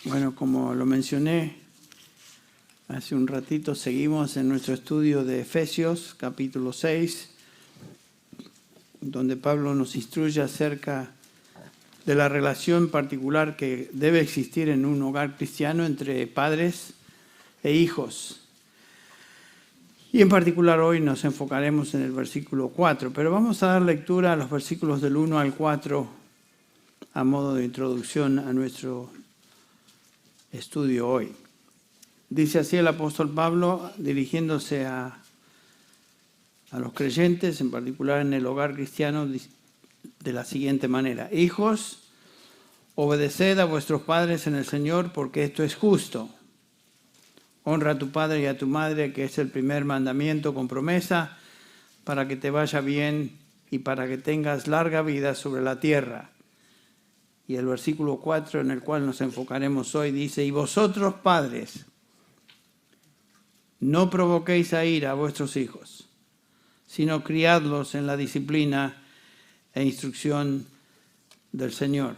Bueno, como lo mencioné hace un ratito, seguimos en nuestro estudio de Efesios, capítulo 6, donde Pablo nos instruye acerca de la relación particular que debe existir en un hogar cristiano entre padres e hijos. Y en particular hoy nos enfocaremos en el versículo 4, pero vamos a dar lectura a los versículos del 1 al 4 a modo de introducción a nuestro estudio hoy. Dice así el apóstol Pablo, dirigiéndose a los creyentes, en particular en el hogar cristiano, de la siguiente manera: hijos, obedeced a vuestros padres en el Señor, porque esto es justo. Honra a tu padre y a tu madre, que es el primer mandamiento con promesa, para que te vaya bien y para que tengas larga vida sobre la tierra. Y el versículo 4, en el cual nos enfocaremos hoy, dice: y vosotros, padres, no provoquéis a ira a vuestros hijos, sino criadlos en la disciplina e instrucción del Señor.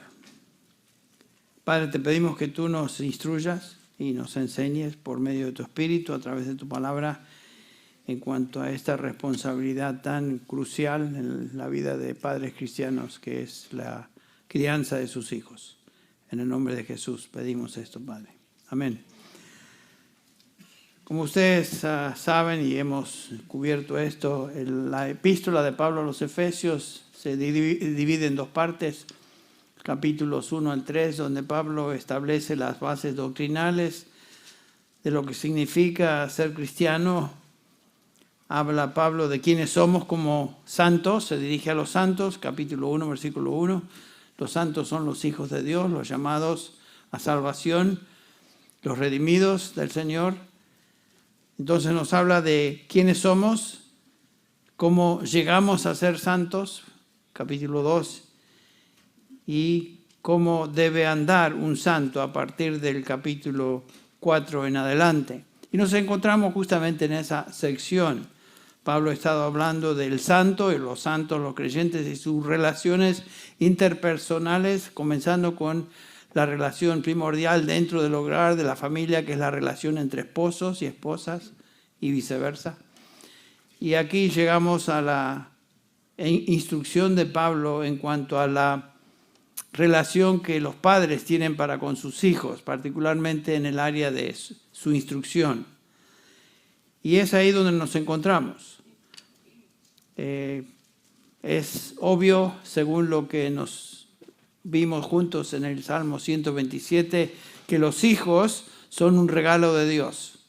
Padre, te pedimos que tú nos instruyas y nos enseñes por medio de tu Espíritu, a través de tu palabra, en cuanto a esta responsabilidad tan crucial en la vida de padres cristianos, que es la crianza de sus hijos. En el nombre de Jesús pedimos esto, Padre. Amén. Como ustedes saben y hemos cubierto esto, la epístola de Pablo a los Efesios se divide en dos partes, capítulos 1 al 3, donde Pablo establece las bases doctrinales de lo que significa ser cristiano. Habla Pablo de quiénes somos como santos, se dirige a los santos, capítulo 1, versículo 1. Los santos son los hijos de Dios, los llamados a salvación, los redimidos del Señor. Entonces nos habla de quiénes somos, cómo llegamos a ser santos, capítulo 2, y cómo debe andar un santo a partir del capítulo 4 en adelante. Y nos encontramos justamente en esa sección. Pablo ha estado hablando del santo y los santos, los creyentes y sus relaciones interpersonales, comenzando con la relación primordial dentro del hogar, de la familia, que es la relación entre esposos y esposas y viceversa. Y aquí llegamos a la instrucción de Pablo en cuanto a la relación que los padres tienen para con sus hijos, particularmente en el área de su instrucción. Y es ahí donde nos encontramos. Es obvio, según lo que nos vimos juntos en el Salmo 127, que los hijos son un regalo de Dios.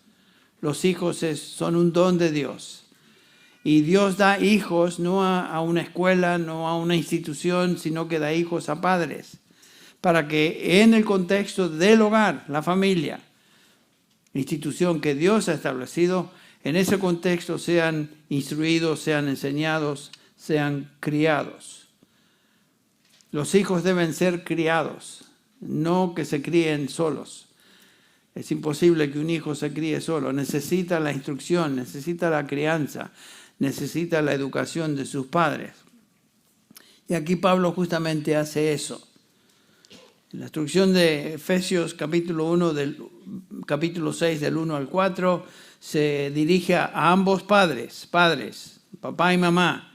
Los hijos son un don de Dios. Y Dios da hijos no a una escuela, no a una institución, sino que da hijos a padres, para que en el contexto del hogar, la familia, institución que Dios ha establecido, en ese contexto sean instruidos, sean enseñados, sean criados. Los hijos deben ser criados, no que se críen solos. Es imposible que un hijo se críe solo. Necesita la instrucción, necesita la crianza, necesita la educación de sus padres. Y aquí Pablo justamente hace eso. En la instrucción de Efesios capítulo 1, capítulo 6, del 1 al 4, se dirige a ambos padres, papá y mamá.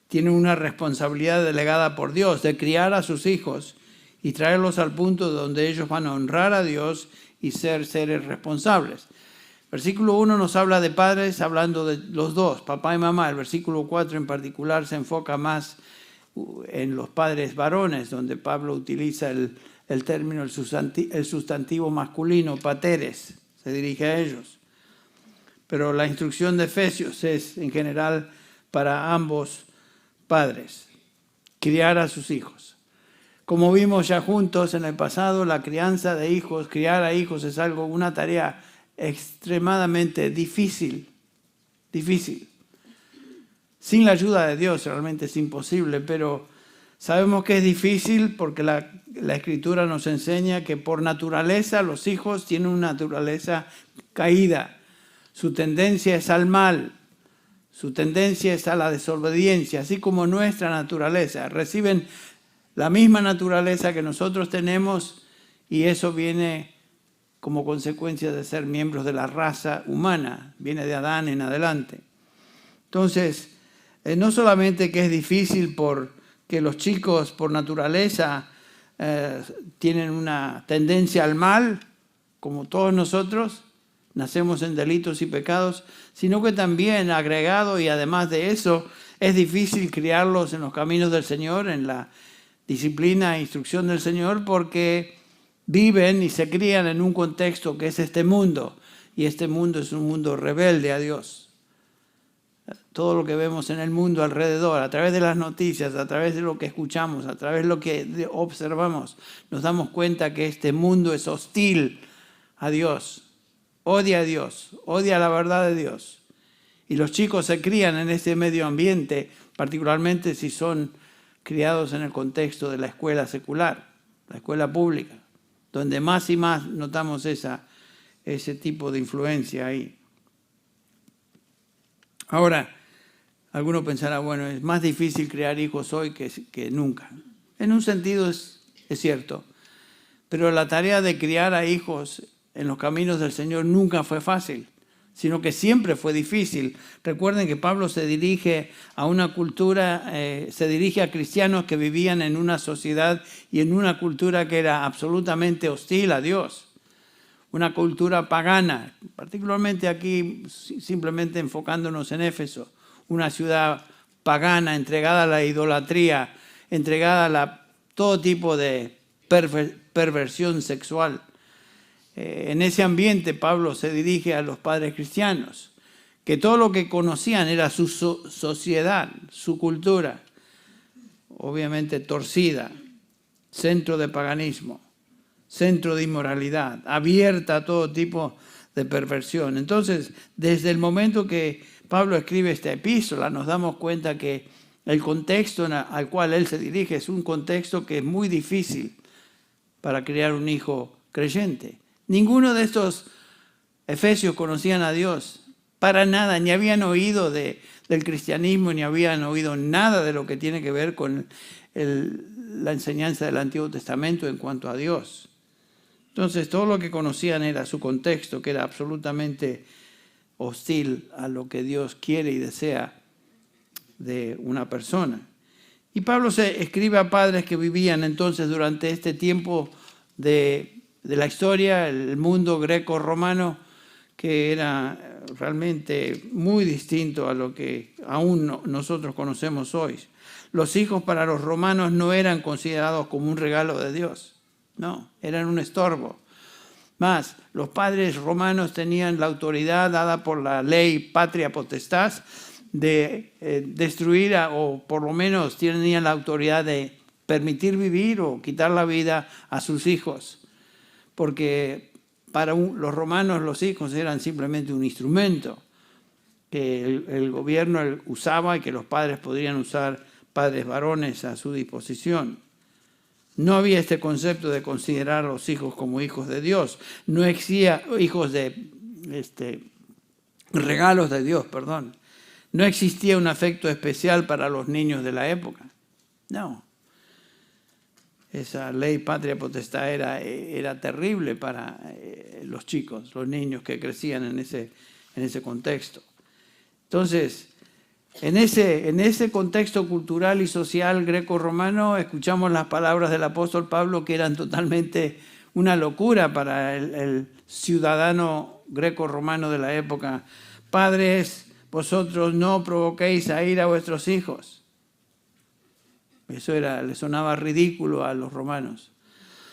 Tienen una responsabilidad delegada por Dios de criar a sus hijos y traerlos al punto donde ellos van a honrar a Dios y ser seres responsables. Versículo 1 nos habla de padres, hablando de los dos, papá y mamá. El versículo 4 en particular se enfoca más en los padres varones, donde Pablo utiliza el término, el sustantivo masculino, pateres, se dirige a ellos. Pero la instrucción de Efesios es en general para ambos padres, criar a sus hijos. Como vimos ya juntos en el pasado, la crianza de hijos, criar a hijos es una tarea extremadamente difícil. Sin la ayuda de Dios realmente es imposible, pero sabemos que es difícil porque la Escritura nos enseña que por naturaleza los hijos tienen una naturaleza caída. Su tendencia es al mal, su tendencia es a la desobediencia, así como nuestra naturaleza. Reciben la misma naturaleza que nosotros tenemos Y eso viene como consecuencia de ser miembros de la raza humana, viene de Adán en adelante. Entonces, no solamente que es difícil porque los chicos por naturaleza tienen una tendencia al mal, como todos nosotros, nacemos en delitos y pecados, sino que también agregado y además de eso, es difícil criarlos en los caminos del Señor, en la disciplina e instrucción del Señor, porque viven y se crían en un contexto que es este mundo, y este mundo es un mundo rebelde a Dios. Todo lo que vemos en el mundo alrededor, a través de las noticias, a través de lo que escuchamos, a través de lo que observamos, nos damos cuenta que este mundo es hostil a Dios, odia a Dios, odia la verdad de Dios. Y los chicos se crían en ese medio ambiente, particularmente si son criados en el contexto de la escuela secular, la escuela pública, donde más y más notamos ese tipo de influencia ahí. Ahora, alguno pensará, bueno, es más difícil criar hijos hoy que nunca. En un sentido es cierto, pero la tarea de criar a hijos en los caminos del Señor nunca fue fácil, sino que siempre fue difícil. Recuerden que Pablo se dirige a una cultura, se dirige a cristianos que vivían en una sociedad y en una cultura que era absolutamente hostil a Dios. Una cultura pagana, particularmente aquí, simplemente enfocándonos en Éfeso, una ciudad pagana, entregada a la idolatría, entregada a todo tipo de perversión sexual. En ese ambiente Pablo se dirige a los padres cristianos, que todo lo que conocían era su sociedad, su cultura, obviamente torcida, centro de paganismo, centro de inmoralidad, abierta a todo tipo de perversión. Entonces, desde el momento que Pablo escribe esta epístola, nos damos cuenta que el contexto al cual él se dirige es un contexto que es muy difícil para criar un hijo creyente. Ninguno de estos efesios conocían a Dios para nada, ni habían oído del cristianismo, ni habían oído nada de lo que tiene que ver con la enseñanza del Antiguo Testamento en cuanto a Dios. Entonces, todo lo que conocían era su contexto, que era absolutamente hostil a lo que Dios quiere y desea de una persona. Y Pablo se escribe a padres que vivían entonces durante este tiempo de la historia, el mundo greco-romano, que era realmente muy distinto a lo que aún nosotros conocemos hoy. Los hijos para los romanos no eran considerados como un regalo de Dios, no, eran un estorbo. Más, los padres romanos tenían la autoridad dada por la ley patria potestas de destruir o por lo menos tenían la autoridad de permitir vivir o quitar la vida a sus hijos. Porque para los romanos los hijos eran simplemente un instrumento que el gobierno usaba y que los padres podrían usar, padres varones a su disposición. No había este concepto de considerar a los hijos como hijos de Dios. No existía hijos de regalos de Dios, perdón. No existía un afecto especial para los niños de la época. No. Esa ley patria potestad era terrible para los chicos, los niños que crecían en ese contexto. Entonces, en ese contexto cultural y social greco-romano, escuchamos las palabras del apóstol Pablo que eran totalmente una locura para el ciudadano greco-romano de la época. Padres, vosotros no provoquéis a ira a vuestros hijos. Eso le sonaba ridículo a los romanos.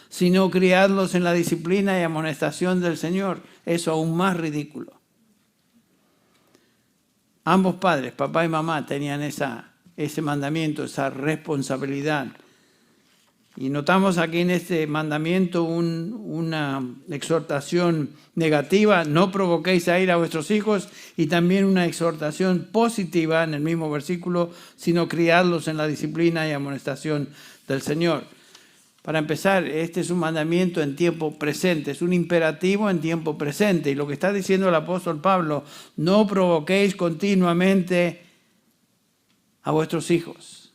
Sino criadlos en la disciplina y amonestación del Señor. Eso aún más ridículo. Ambos padres, papá y mamá, tenían ese mandamiento, esa responsabilidad. Y notamos aquí en este mandamiento una exhortación negativa, no provoquéis a ira a vuestros hijos, y también una exhortación positiva en el mismo versículo, sino criadlos en la disciplina y amonestación del Señor. Para empezar, este es un mandamiento en tiempo presente, es un imperativo en tiempo presente. Y lo que está diciendo el apóstol Pablo, no provoquéis continuamente a vuestros hijos.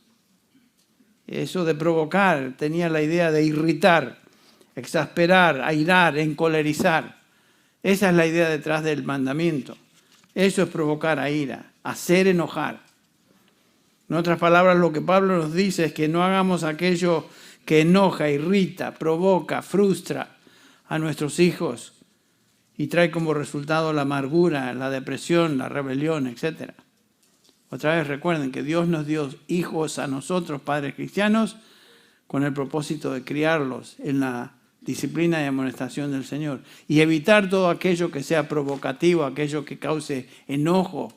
Eso de provocar tenía la idea de irritar. exasperar, airar, encolerizar. Esa es la idea detrás del mandamiento. Eso es provocar a ira, hacer enojar. En otras palabras, lo que Pablo nos dice es que no hagamos aquello que enoja, irrita, provoca, frustra a nuestros hijos y trae como resultado la amargura, la depresión, la rebelión, etc. Otra vez recuerden que Dios nos dio hijos a nosotros, padres cristianos, con el propósito de criarlos en la disciplina y amonestación del Señor y evitar todo aquello que sea provocativo, aquello que cause enojo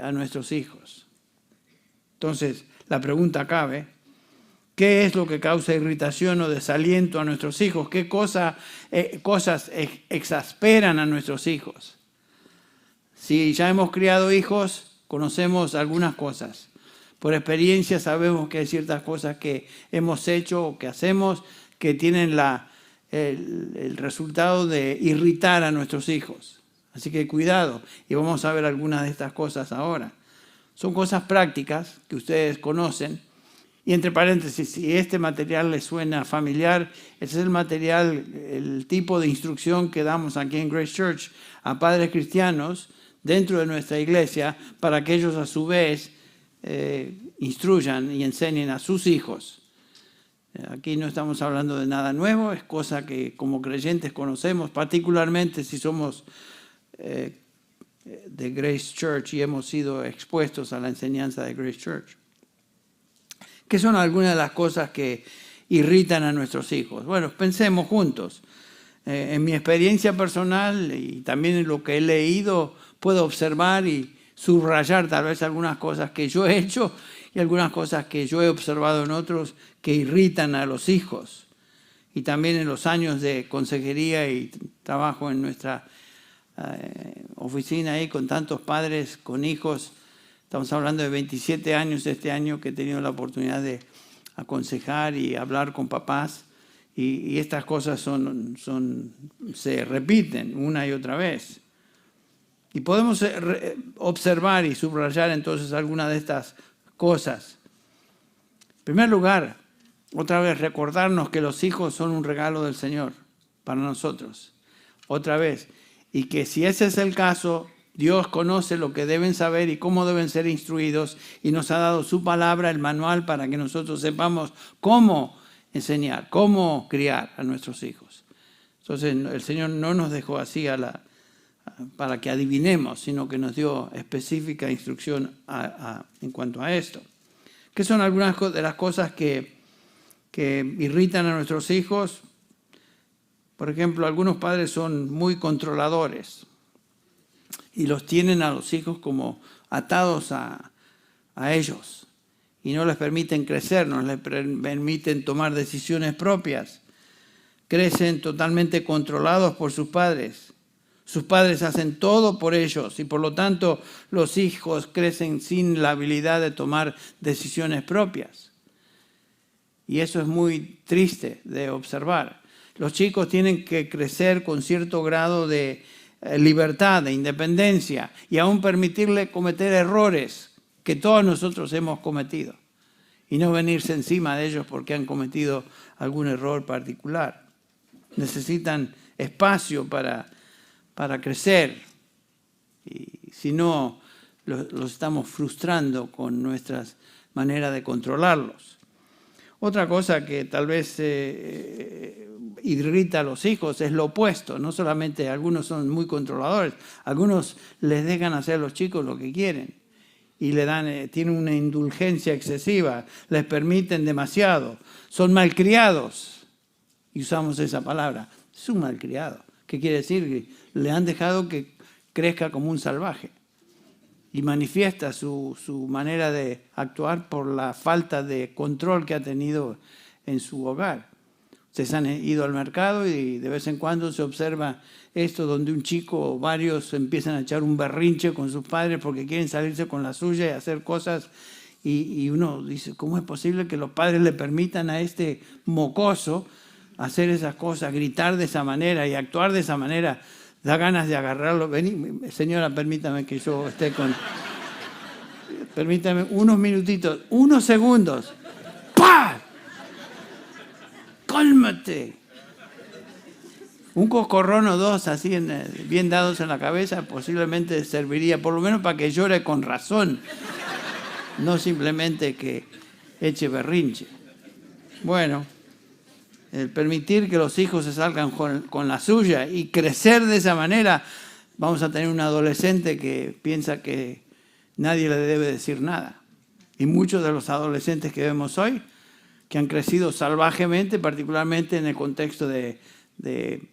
a nuestros hijos. Entonces, la pregunta cabe: ¿qué es lo que causa irritación o desaliento a nuestros hijos? ¿Qué cosas exasperan a nuestros hijos? Si ya hemos criado hijos, conocemos algunas cosas. Por experiencia sabemos que hay ciertas cosas que hemos hecho o que hacemos que tienen el resultado de irritar a nuestros hijos. Así que cuidado, y vamos a ver algunas de estas cosas ahora. Son cosas prácticas que ustedes conocen. Y entre paréntesis, si este material les suena familiar, ese es el material, el tipo de instrucción que damos aquí en Grace Church a padres cristianos dentro de nuestra iglesia para que ellos a su vez instruyan y enseñen a sus hijos. Aquí no estamos hablando de nada nuevo, es cosa que como creyentes conocemos, particularmente si somos de Grace Church y hemos sido expuestos a la enseñanza de Grace Church. ¿Qué son algunas de las cosas que irritan a nuestros hijos? Bueno, pensemos juntos. En mi experiencia personal y también en lo que he leído, puedo observar y subrayar tal vez algunas cosas que yo he hecho y algunas cosas que yo he observado en otros que irritan a los hijos. Y también en los años de consejería y trabajo en nuestra oficina ahí con tantos padres, con hijos. Estamos hablando de 27 años este año que he tenido la oportunidad de aconsejar y hablar con papás. Y estas cosas se repiten una y otra vez. Y podemos observar y subrayar entonces algunas de estas cosas. En primer lugar, otra vez recordarnos que los hijos son un regalo del Señor para nosotros. Otra vez. Y que si ese es el caso, Dios conoce lo que deben saber y cómo deben ser instruidos y nos ha dado su palabra, el manual, para que nosotros sepamos cómo enseñar, cómo criar a nuestros hijos. Entonces el Señor no nos dejó así para que adivinemos, sino que nos dio específica instrucción en cuanto a esto. ¿Qué son algunas de las cosas que irritan a nuestros hijos? Por ejemplo, algunos padres son muy controladores y los tienen a los hijos como atados a ellos y no les permiten crecer, no les permiten tomar decisiones propias. Crecen totalmente controlados por sus padres. Sus padres hacen todo por ellos y por lo tanto los hijos crecen sin la habilidad de tomar decisiones propias. Y eso es muy triste de observar. Los chicos tienen que crecer con cierto grado de libertad, de independencia y aún permitirle cometer errores que todos nosotros hemos cometido y no venirse encima de ellos porque han cometido algún error particular. Necesitan espacio para crecer y si no, los estamos frustrando con nuestras maneras de controlarlos. Otra cosa que tal vez irrita a los hijos es lo opuesto. No solamente algunos son muy controladores, algunos les dejan hacer a los chicos lo que quieren y tienen una indulgencia excesiva, les permiten demasiado, son malcriados y usamos esa palabra, es un malcriado. ¿Qué quiere decir? Que le han dejado que crezca como un salvaje y manifiesta su manera de actuar por la falta de control que ha tenido en su hogar. Ustedes han ido al mercado y de vez en cuando se observa esto donde un chico o varios empiezan a echar un berrinche con sus padres porque quieren salirse con la suya y hacer cosas y uno dice, ¿cómo es posible que los padres le permitan a este mocoso hacer esas cosas, gritar de esa manera y actuar de esa manera? Da ganas de agarrarlo. Vení, señora, permítame que yo esté con... Permítame unos minutitos, unos segundos. ¡Pah! ¡Cálmate! Un coscorrón o dos así bien dados en la cabeza posiblemente serviría, por lo menos para que llore con razón, no simplemente que eche berrinche. Bueno, el permitir que los hijos se salgan con la suya y crecer de esa manera, vamos a tener un adolescente que piensa que nadie le debe decir nada. Y muchos de los adolescentes que vemos hoy, que han crecido salvajemente, particularmente en el contexto de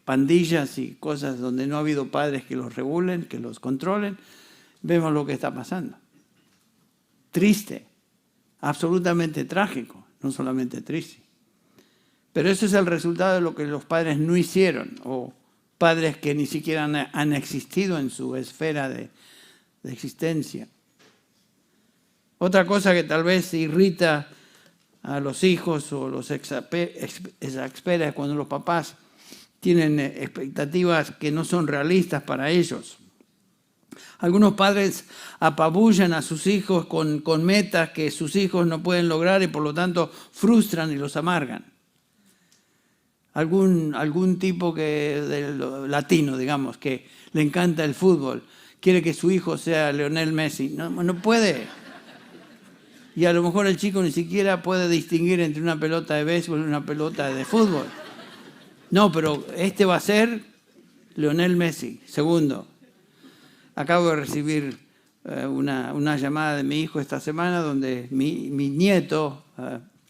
pandillas y cosas donde no ha habido padres que los regulen, que los controlen, vemos lo que está pasando. Triste, absolutamente trágico, no solamente triste. Pero eso es el resultado de lo que los padres no hicieron, o padres que ni siquiera han existido en su esfera de existencia. Otra cosa que tal vez irrita a los hijos o los exasperas cuando los papás tienen expectativas que no son realistas para ellos. Algunos padres apabullan a sus hijos con metas que sus hijos no pueden lograr y por lo tanto frustran y los amargan. Algún tipo latino, digamos, que le encanta el fútbol, quiere que su hijo sea Lionel Messi. No puede. Y a lo mejor el chico ni siquiera puede distinguir entre una pelota de béisbol y una pelota de fútbol. No, pero este va a ser Lionel Messi. Segundo, acabo de recibir una llamada de mi hijo esta semana donde mi nieto,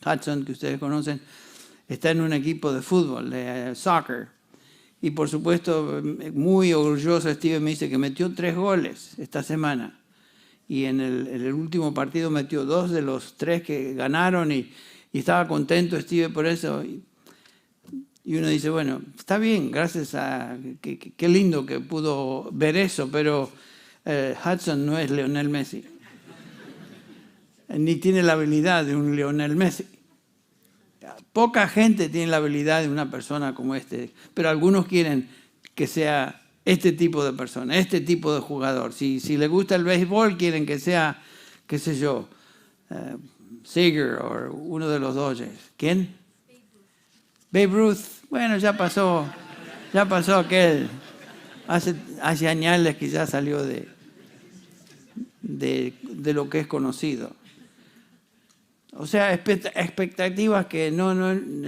Hudson, que ustedes conocen, está en un equipo de fútbol, de soccer. Y por supuesto, muy orgulloso, Steven me dice que metió 3 goles esta semana. Y en el último partido metió 2 de los 3 que ganaron y estaba contento Steven por eso. Y uno dice, bueno, está bien, gracias a... Qué lindo que pudo ver eso, pero Hudson no es Lionel Messi. Ni tiene la habilidad de un Lionel Messi. Poca gente tiene la habilidad de una persona como este, pero algunos quieren que sea este tipo de persona, este tipo de jugador. Si le gusta el béisbol, quieren que sea, qué sé yo, Seager o uno de los Dodgers. ¿Quién? Babe Ruth. Bueno, ya pasó aquel. Hace años que ya salió de lo que es conocido. O sea, expectativas que no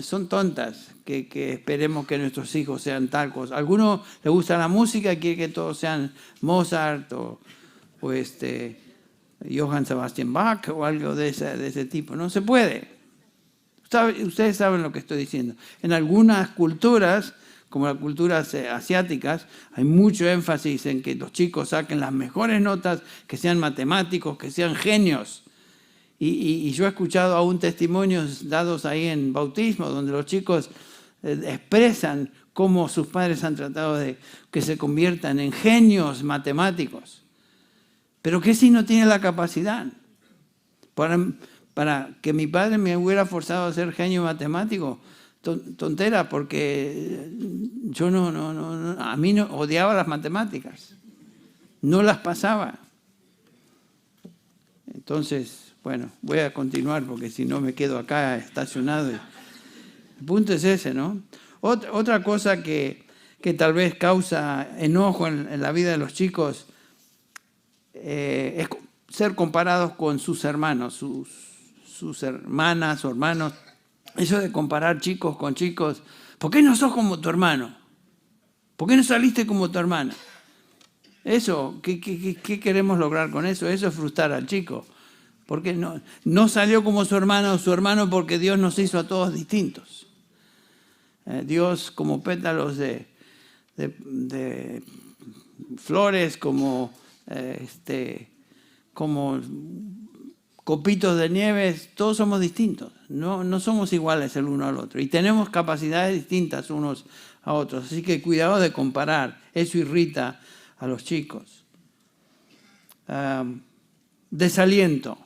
son tontas, que esperemos que nuestros hijos sean tal cosa. A algunos les gusta la música y quieren que todos sean Mozart o Johann Sebastian Bach o algo de ese tipo. No se puede. Ustedes saben lo que estoy diciendo. En algunas culturas, como las culturas asiáticas, hay mucho énfasis en que los chicos saquen las mejores notas, que sean matemáticos, que sean genios. Y yo he escuchado aún testimonios dados ahí en bautismo, donde los chicos expresan cómo sus padres han tratado de que se conviertan en genios matemáticos. Pero ¿qué si no tiene la capacidad? Para que mi padre me hubiera forzado a ser genio matemático, tontera, porque yo a mí no odiaba las matemáticas, no las pasaba. Entonces, bueno, voy a continuar porque si no me quedo acá estacionado. El punto es ese, ¿no? Otra cosa que tal vez causa enojo en la vida de los chicos es ser comparados con sus hermanos, sus hermanas o hermanos. Eso de comparar chicos con chicos. ¿Por qué no sos como tu hermano? ¿Por qué no saliste como tu hermana? Eso, ¿qué queremos lograr con eso? Eso es frustrar al chico. Porque no salió como su hermano porque Dios nos hizo a todos distintos. Dios como pétalos de flores, como copitos de nieve, todos somos distintos. No somos iguales el uno al otro. Y tenemos capacidades distintas unos a otros. Así que cuidado de comparar. Eso irrita a los chicos. Desaliento.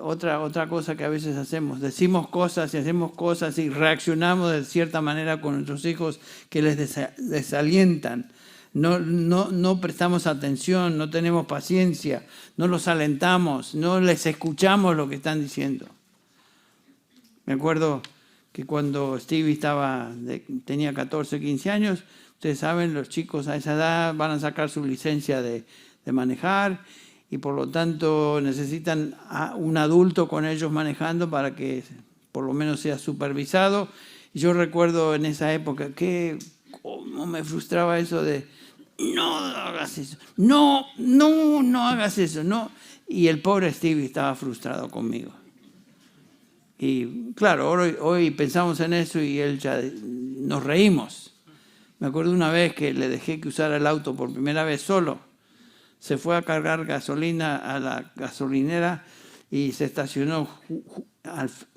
Otra cosa que a veces hacemos, decimos cosas y hacemos cosas y reaccionamos de cierta manera con nuestros hijos que les desalientan. No prestamos atención, no tenemos paciencia, no los alentamos, no les escuchamos lo que están diciendo. Me acuerdo que cuando Stevie tenía 14, 15 años, ustedes saben, los chicos a esa edad van a sacar su licencia de manejar y por lo tanto necesitan a un adulto con ellos manejando para que por lo menos sea supervisado. Y yo recuerdo en esa época que cómo me frustraba eso de no hagas eso, no hagas eso, no. Y el pobre Stevie estaba frustrado conmigo. Y claro, hoy pensamos en eso y él ya nos reímos. Me acuerdo una vez que le dejé que usara el auto por primera vez solo. Se fue a cargar gasolina a la gasolinera y se estacionó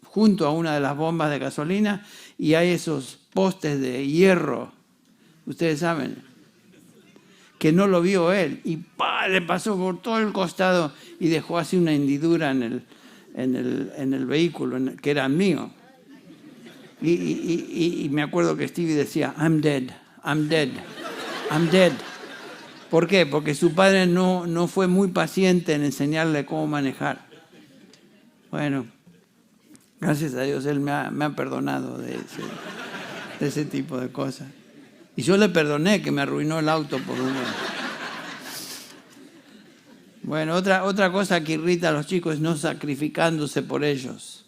junto a una de las bombas de gasolina y hay esos postes de hierro, ustedes saben, que no lo vio él y le pasó por todo el costado y dejó así una hendidura en el vehículo, que era mío. Y me acuerdo que Stevie decía, I'm dead. ¿Por qué? Porque su padre no fue muy paciente en enseñarle cómo manejar. Bueno, gracias a Dios él me ha perdonado de ese tipo de cosas. Y yo le perdoné que me arruinó el auto por un momento. Bueno, otra cosa que irrita a los chicos es no sacrificándose por ellos.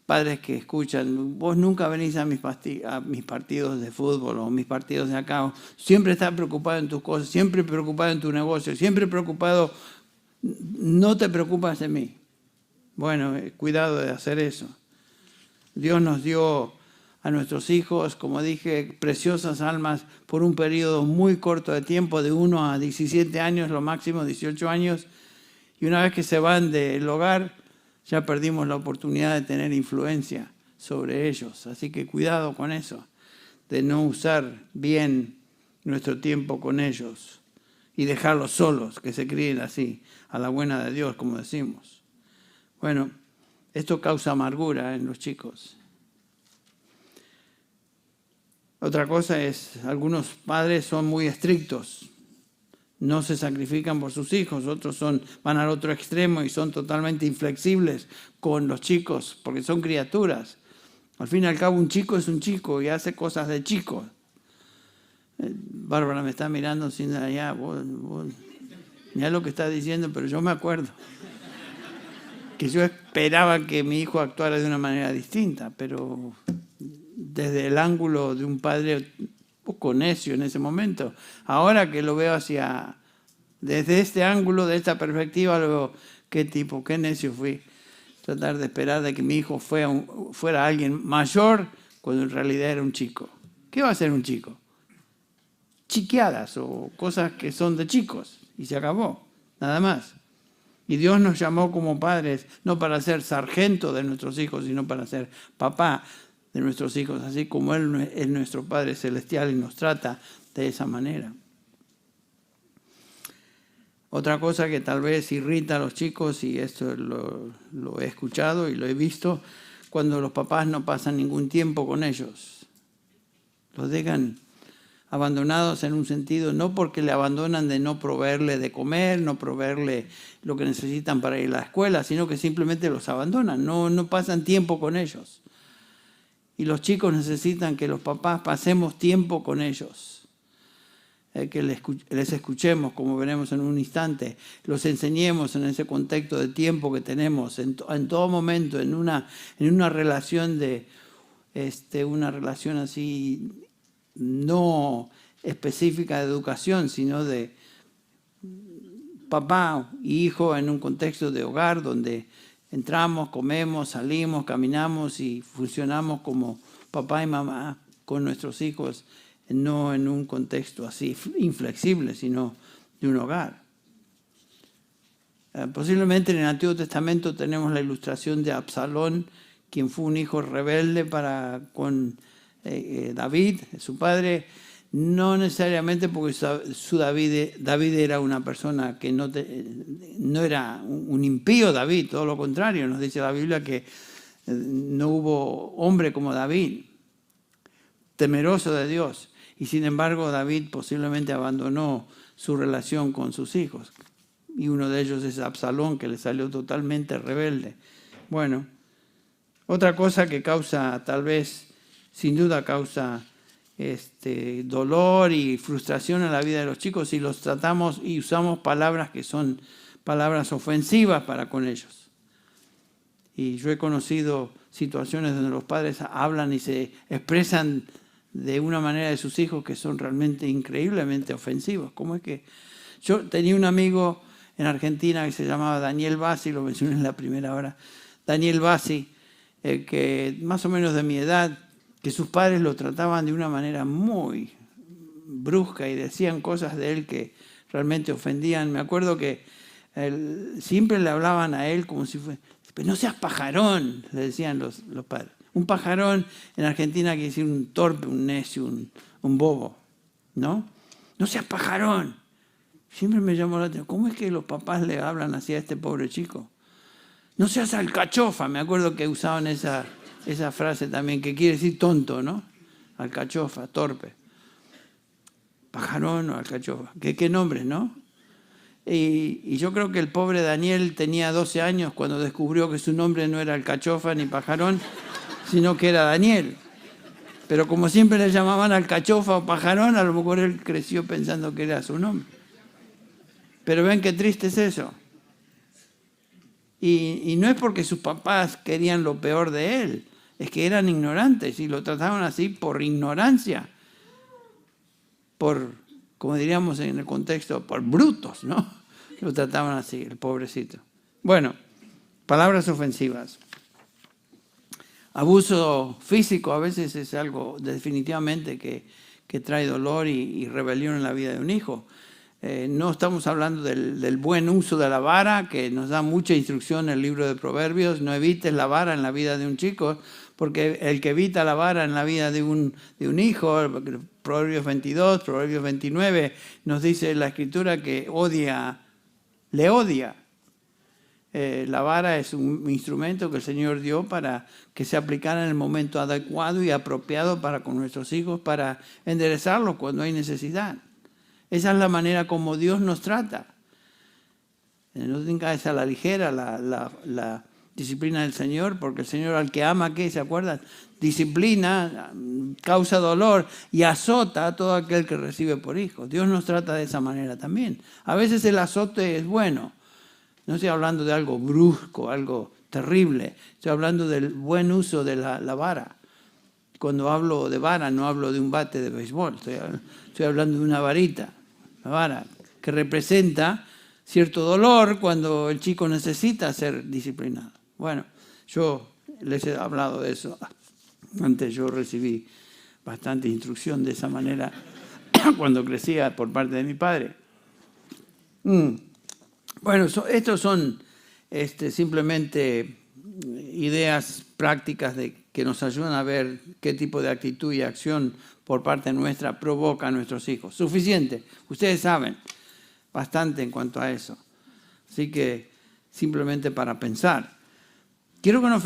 Padres que escuchan, vos nunca venís a mis partidos de fútbol o mis partidos de acá, siempre estás preocupado en tus cosas, siempre preocupado en tu negocio, siempre preocupado, no te preocupas de mí. Bueno, cuidado de hacer eso. Dios nos dio a nuestros hijos, como dije, preciosas almas por un periodo muy corto de tiempo, de 1 a 17 años, lo máximo 18 años, y una vez que se van del hogar, ya perdimos la oportunidad de tener influencia sobre ellos. Así que cuidado con eso, de no usar bien nuestro tiempo con ellos y dejarlos solos, que se críen así, a la buena de Dios, como decimos. Bueno, esto causa amargura en los chicos. Otra cosa es, algunos padres son muy estrictos, no se sacrifican por sus hijos, otros van al otro extremo y son totalmente inflexibles con los chicos, porque son criaturas. Al fin y al cabo, un chico es un chico y hace cosas de chico. Bárbara me está mirando sin allá, vos, mirá lo que está diciendo, pero yo me acuerdo que yo esperaba que mi hijo actuara de una manera distinta, pero desde el ángulo de un padre un poco necio en ese momento. Ahora que lo veo desde este ángulo, de esta perspectiva, lo veo, qué necio fui. Tratar de esperar de que mi hijo fuera alguien mayor cuando en realidad era un chico. ¿Qué va a ser un chico? Chiqueadas o cosas que son de chicos y se acabó, nada más. Y Dios nos llamó como padres no para ser sargento de nuestros hijos, sino para ser papá de nuestros hijos, así como Él es nuestro Padre Celestial y nos trata de esa manera. Otra cosa que tal vez irrita a los chicos, y esto lo he escuchado y lo he visto, cuando los papás no pasan ningún tiempo con ellos. Los dejan abandonados en un sentido, no porque le abandonan de no proveerle de comer, no proveerle lo que necesitan para ir a la escuela, sino que simplemente los abandonan, no pasan tiempo con ellos. Y los chicos necesitan que los papás pasemos tiempo con ellos, que les escuchemos, como veremos en un instante, los enseñemos en ese contexto de tiempo que tenemos, en todo momento, en una relación una relación así, no específica de educación, sino de papá y hijo en un contexto de hogar donde entramos, comemos, salimos, caminamos y funcionamos como papá y mamá con nuestros hijos, no en un contexto así inflexible, sino de un hogar. Posiblemente en el Antiguo Testamento tenemos la ilustración de Absalón, quien fue un hijo rebelde con David, su padre, no necesariamente porque David era una persona que no era un impío David, todo lo contrario, nos dice la Biblia que no hubo hombre como David, temeroso de Dios, y sin embargo David posiblemente abandonó su relación con sus hijos, y uno de ellos es Absalón, que le salió totalmente rebelde. Bueno, Otra cosa que causa, tal vez, sin duda causa dolor y frustración en la vida de los chicos si los tratamos y usamos palabras que son palabras ofensivas para con ellos. Y yo he conocido situaciones donde los padres hablan y se expresan de una manera de sus hijos que son realmente increíblemente ofensivos. ¿Cómo es que? Yo tenía un amigo en Argentina que se llamaba Daniel Bassi, lo mencioné en la primera hora. Daniel Bassi, que más o menos de mi edad, que sus padres lo trataban de una manera muy brusca y decían cosas de él que realmente ofendían. Me acuerdo que siempre le hablaban a él como si fuera, no seas pajarón, le decían los padres. Un pajarón en Argentina quiere decir un torpe, un necio, un bobo, ¿no? No seas pajarón. Siempre me llamó la atención. ¿Cómo es que los papás le hablan así a este pobre chico? No seas alcachofa. Me acuerdo que usaban esa frase también, que quiere decir tonto, ¿no? Alcachofa, torpe. Pajarón o alcachofa. ¿Qué nombres, no? Y yo creo que el pobre Daniel tenía 12 años cuando descubrió que su nombre no era alcachofa ni pajarón, sino que era Daniel. Pero como siempre le llamaban alcachofa o pajarón, a lo mejor él creció pensando que era su nombre. Pero ven qué triste es eso. Y no es porque sus papás querían lo peor de él, es que eran ignorantes y lo trataban así por ignorancia, por, como diríamos en el contexto, por brutos, ¿no? Lo trataban así, el pobrecito. Bueno, palabras ofensivas. Abuso físico a veces es algo definitivamente que trae dolor y rebelión en la vida de un hijo. No estamos hablando del buen uso de la vara, que nos da mucha instrucción en el libro de Proverbios. No evites la vara en la vida de un chico, porque el que evita la vara en la vida de un hijo, Proverbios 22, Proverbios 29, nos dice la Escritura que le odia. La vara es un instrumento que el Señor dio para que se aplicara en el momento adecuado y apropiado para con nuestros hijos, para enderezarlos cuando hay necesidad. Esa es la manera como Dios nos trata. No tengas a la ligera la disciplina del Señor, porque el Señor al que ama, ¿qué? ¿Se acuerdan? Disciplina, causa dolor y azota a todo aquel que recibe por hijo. Dios nos trata de esa manera también. A veces el azote es bueno. No estoy hablando de algo brusco, algo terrible. Estoy hablando del buen uso de la vara. Cuando hablo de vara, no hablo de un bate de béisbol. Estoy hablando de una varita, la vara, que representa cierto dolor cuando el chico necesita ser disciplinado. Bueno, yo les he hablado de eso. Antes yo recibí bastante instrucción de esa manera cuando crecía por parte de mi padre. Bueno, estos son simplemente ideas prácticas que nos ayudan a ver qué tipo de actitud y acción por parte nuestra provoca a nuestros hijos. Suficiente, ustedes saben bastante en cuanto a eso. Así que simplemente para pensar. Quiero que nos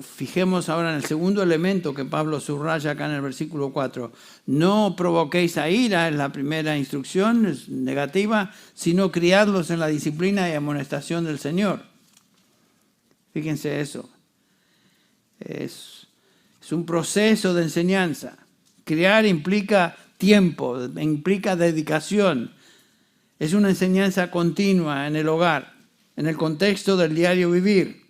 fijemos ahora en el segundo elemento que Pablo subraya acá en el versículo 4. No provoquéis a ira, es la primera instrucción, es negativa, sino criadlos en la disciplina y amonestación del Señor. Fíjense eso. Es un proceso de enseñanza. Criar implica tiempo, implica dedicación. Es una enseñanza continua en el hogar, en el contexto del diario vivir.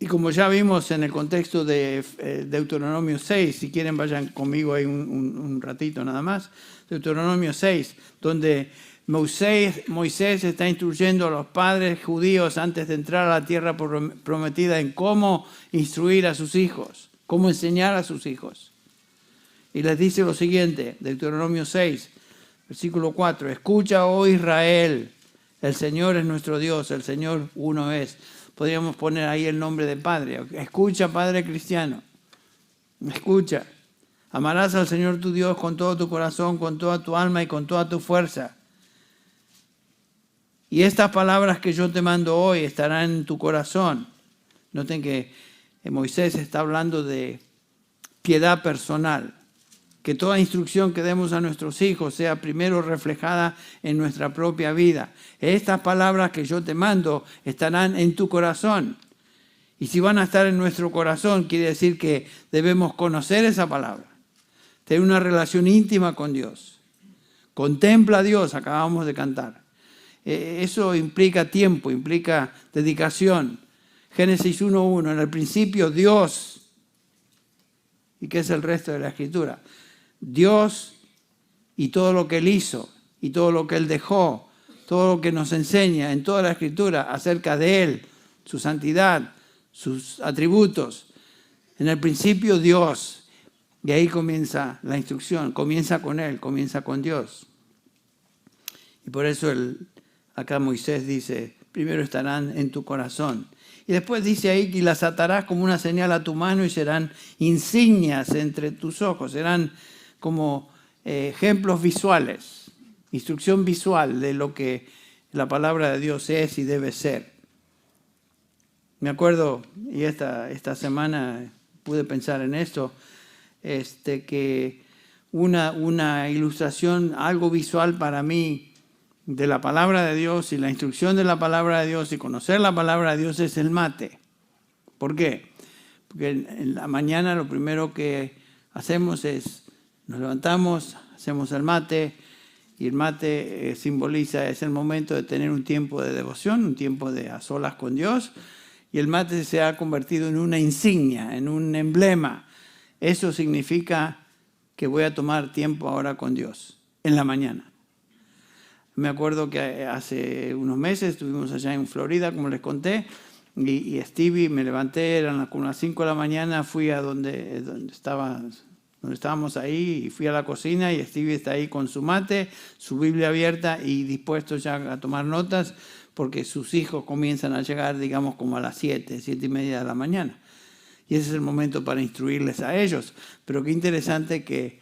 Y como ya vimos en el contexto de Deuteronomio 6, si quieren vayan conmigo ahí un ratito nada más, Deuteronomio 6, donde Moisés está instruyendo a los padres judíos antes de entrar a la tierra prometida en cómo instruir a sus hijos, cómo enseñar a sus hijos. Y les dice lo siguiente, Deuteronomio 6, versículo 4, escucha, oh Israel, el Señor es nuestro Dios, el Señor uno es. Podríamos poner ahí el nombre de Padre. Escucha, Padre cristiano. Escucha. Amarás al Señor tu Dios con todo tu corazón, con toda tu alma y con toda tu fuerza. Y estas palabras que yo te mando hoy estarán en tu corazón. Noten que Moisés está hablando de piedad personal. Que toda instrucción que demos a nuestros hijos sea primero reflejada en nuestra propia vida. Estas palabras que yo te mando estarán en tu corazón. Y si van a estar en nuestro corazón, quiere decir que debemos conocer esa palabra, tener una relación íntima con Dios. Contempla a Dios, acabamos de cantar. Eso implica tiempo, implica dedicación. Génesis 1:1, en el principio Dios, ¿y qué es el resto de la Escritura? Dios y todo lo que Él hizo, y todo lo que Él dejó, todo lo que nos enseña en toda la Escritura acerca de Él, su santidad, sus atributos. En el principio Dios, y ahí comienza la instrucción, comienza con Él, comienza con Dios. Y por eso acá Moisés dice, primero estarán en tu corazón. Y después dice ahí que las atarás como una señal a tu mano y serán insignias entre tus ojos, serán como ejemplos visuales, instrucción visual de lo que la palabra de Dios es y debe ser. Me acuerdo, y esta semana pude pensar en esto, que una ilustración, algo visual para mí de la palabra de Dios y la instrucción de la palabra de Dios y conocer la palabra de Dios es el mate. ¿Por qué? Porque en la mañana lo primero que hacemos es, nos levantamos, hacemos el mate, y el mate simboliza, es el momento de tener un tiempo de devoción, un tiempo de a solas con Dios, y el mate se ha convertido en una insignia, en un emblema. Eso significa que voy a tomar tiempo ahora con Dios, en la mañana. Me acuerdo que hace unos meses estuvimos allá en Florida, como les conté, y Stevie, me levanté, eran como las 5 de la mañana, fui a donde estábamos ahí, y fui a la cocina, y Stevie está ahí con su mate, su Biblia abierta y dispuesto ya a tomar notas, porque sus hijos comienzan a llegar, digamos, como a las 7:30 de la mañana. Y ese es el momento para instruirles a ellos. Pero qué interesante que